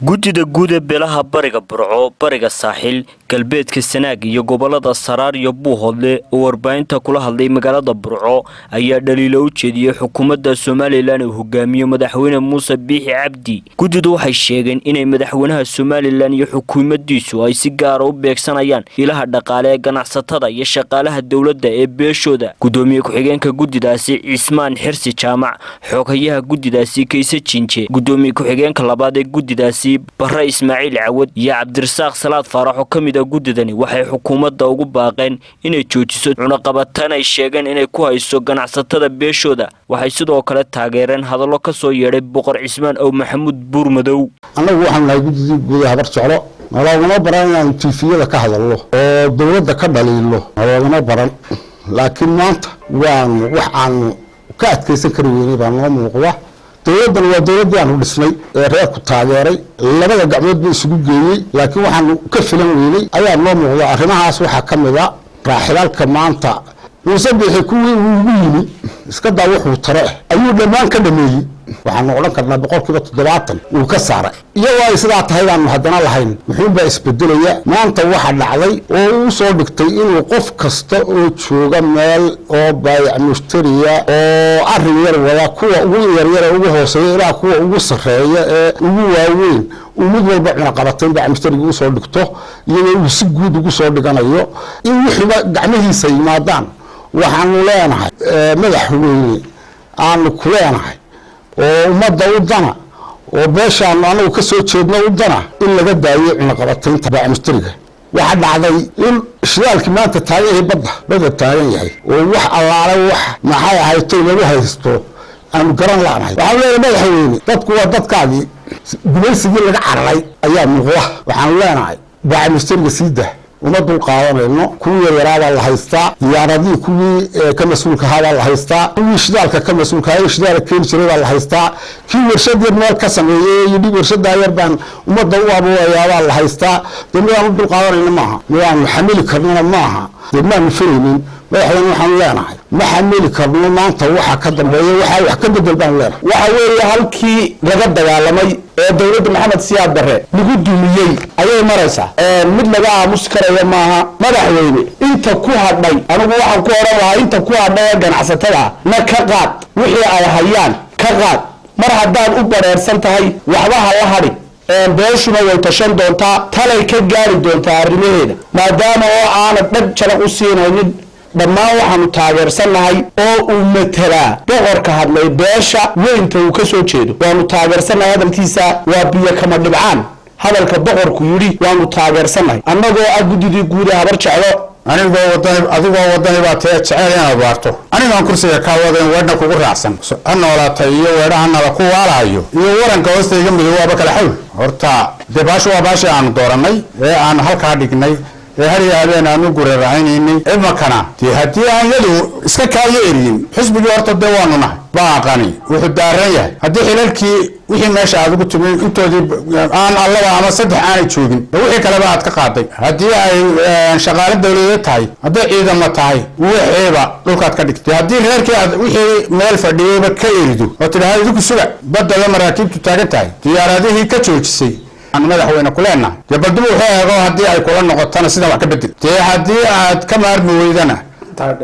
Gudida guud ee beelaha bariga Burco, bariga Saaxil, galbeedka Sanaag iyo gobolada Saraar iyo Buuhoodle oo warbaahinta kula hadlay magaalada Burco ayaa dhaliilo u jeediyay xukuumadda Soomaaliland oo hogaamiyo madaxweyne Muuse Biixi Cabdi. Gudidu waxay sheegeen inay madaxweynaha Soomaaliland iyo xukuumaddiisu ay si gaar ah u beegsanayaan ilaha dhaqaale ee ganacsatada iyo shaqaalaha dawladda ee beeshooda. Gudoomiye ku-xigeenka gudidaasi Cismaan Xirsi Jaamac, xoghayaha gudidaasi Kayse Jinje, gudoomiye ku-xigeenka labaad ee gudidaasi Barre Ismaaciil Cawad iyo Cabdirasaaq Salaad Faarax oo kamid ah gudidani waxay xukuumadda ugu baaqeen inay joojiso cunaqabataan ay sheegeen inay ku hayso ganacsatada beeshooda. Waxay sidoo kale taageereen hadallo ka soo yeedhay Boqor Cismaan oo Maxamuud Buurmadow. Anagu waxaan nahay gudidii guud habar jeclo nalaagama baran inaan tiifiyada ka hadalno oo dawladda ka dhaliilo nalaagama baran laakiin maanta waan wax aan ka adkaysan kari weynay baan noo muuqda. dawladdan waa dawladdii aan u dhisnay ee reerku taageeray labada gacmood bay isugu geeyay laakiin waxaan ka filan weynay ayaa noo muuqda. arrimahaas waxaa ka mid ah raaxilalka maanta Muuse Biixi kuwii ugu yimi iska daa wuxuu tare ayuu dhammaan ka dhameeyay. waxaan odhan karnaa 70% uu ka saaray iyagoo ay sidaa tahay aan haddana lahayn muxuu baa isbedelaya. maanta waxa dhacday oo uu soo dhigtay inuu qof kasta oo jooga meel oo baayac mushtariya oo arrin yar wada kuwa ugu yaryar ugu hooseeya ilaa kuwa ugu sareeya ee ugu waaweyn mid walba cunaqabateen baa mushtariga u soo dhigto iyagoo uu si guud ugu soo dhiganayo in wixii gacmihiisa yimaadaan. waxaanu leenahay madaxweyne aanu ku leenahay oo ummadda u dana oo beeshaan anagu ka soo jeedno u dana in laga daayo cunaqabataynta baa mushtariga. waxa dhacday in shidaalkii maanta taagan yahay badda taagan yahay oo wax allaale wax maxay ahayd lagu haysto aan garan laanahay. waxaan leeyahay madaxweyne dadku waa dadkaadii gumaysigii laga cararay ayaa muuqda. waxaan leenahay baa mushtariga siida uma dul qaadanayno kuwii yaraada la haystaa diyaaradii kuwii ka mas'uulka ahaa la haystaa kuwii shidaalka ka mas'uulka ahaa shidaalka keen jiray la haystaa kii warshad meel ka sameeyay iyo warshada yar baan umada u abuurayaa la haystaa. dadaan u dul qaadanayno maaha waan xamili karnaa maaha dadaan filaynin madaxweyne waxaan leenahay ma xamili karno maanta waxa ka dambeeya waxa wax ka bedel baan leenahay. waxa weeye halkii laga dagaalamay ee dawladda Maxamed Siyaad Barre lagu dumiyay ayay maraysaa mid laga aamus karayo maaha. madaxweyne inta ku hadhay anigu waxaan ku oran lahaa inta ku hadhay ganacsatada na ka qaad wixii ay hayaan ka qaad. mar haddaan u bareersan tahay waxba ha la hadhin beeshuna way tashan doontaa talay ka gaari doontaa arrimaheeda maadaama oo aan dhag jalaq u siinaynin. dhammaan waxaanu taageersanahay oo uu matalaa boqorka hadlay beesha weynta uu ka soo jeedo. waanu taageersanahay hadalkiisa waa biyo kama dhibcaan hadalka boqorku yiri waanu taageersanahay annagoo ah gudidii guud ee habar jeclo. adigoo wadani baa tee jecel inaad waarto anigaan kursiga ka wadeen weedna kugu raacsan ha noolaatay iyo weedhahanada ku waalahayo iyo waranka hoostayga midow waaba kala xawl. horta dee baashu waa baashi aanu dooranay ee aan halkaa dhignay هذه هذين أنا نقول رعيني إما كان تهدي عن يدو إسكاكاية إرين حسب جوارت الدواننا باقاني وحدارية هدي حلالكي وحي ماشي عاد قلت أنتو دي أنا الله عم صدق عاني تشوفين وحي كلامات كقاطي هدي شغال الدولية تاي هدي إذا ما تاي وحي بقى لو كات كدك هدي حلالكي وحي مال فردي بكيردو وتلا هذي ذوك السبع بدل مراكب تتاعي تيار هذه كتشوفسي أنا مدحوينا كلنا يبدو هذا هدي أي كلنا نقطنا سيدا وكبدل تي هدي عاد كمار مويدنا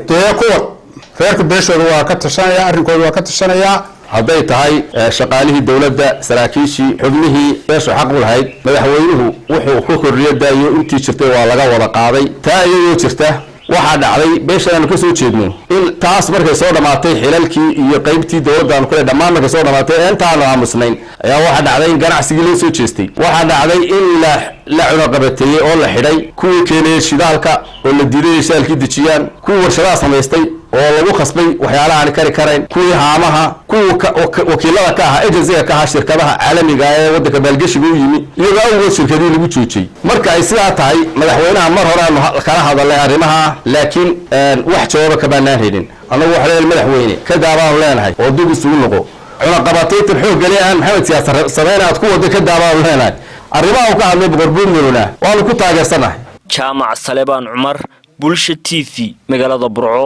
تي قوة فيرك بيشور وكتشانيا أرنكو وكتشانيا هدي تهاي شقاله الدولة سراكيشي حبنه يسو حقه الهيد مدحوينه وحو خوخ الريادة يؤتي شرته ولاغا ولاقاضي تايو شرته waxaa dhacday beeshaan ka soo jeedno in taas markay soo dhamaatay xilalkii iyo qaybtii dawladda aan kale dhamaan markay soo dhamaatay intaan aan musnayn ayaa waxa dhacday in ganacsiga la soo jeestay. waxa dhacday in la cunaqabateeyay oo la xidhay kuwii keenay shidaalka oo la diiday shidaalkii dejiyaan kuwii warshadaha samaystay oo lagu khasbay waxyaalaha aan kari karayn kuwii haamaha kuwii wakiilada ka ah agency ka ah shirkadaha caalamiga ah ee waddanka maalgashiga u yimi iyagoo awgeed shirkadii lagu joojiyay. marka ay sidaa tahay madaxweynaha mar hore aan kala hadalay arrimaha laakiin wax jawaab ka baanan helin. anagu waxa leeyahay madaxweyne ka daabaan leenahay oo dib isugu noqo cunaqabateynta xoog galiyaan Maxamed Siyaad sameeyay ku wada ka daabaan leenahay. arrimaha ka hadlay Boqor Buurmadow waanu ku taageersanahay. Jaamac Salebaan Cumar Bulsha TV magaalada Burco.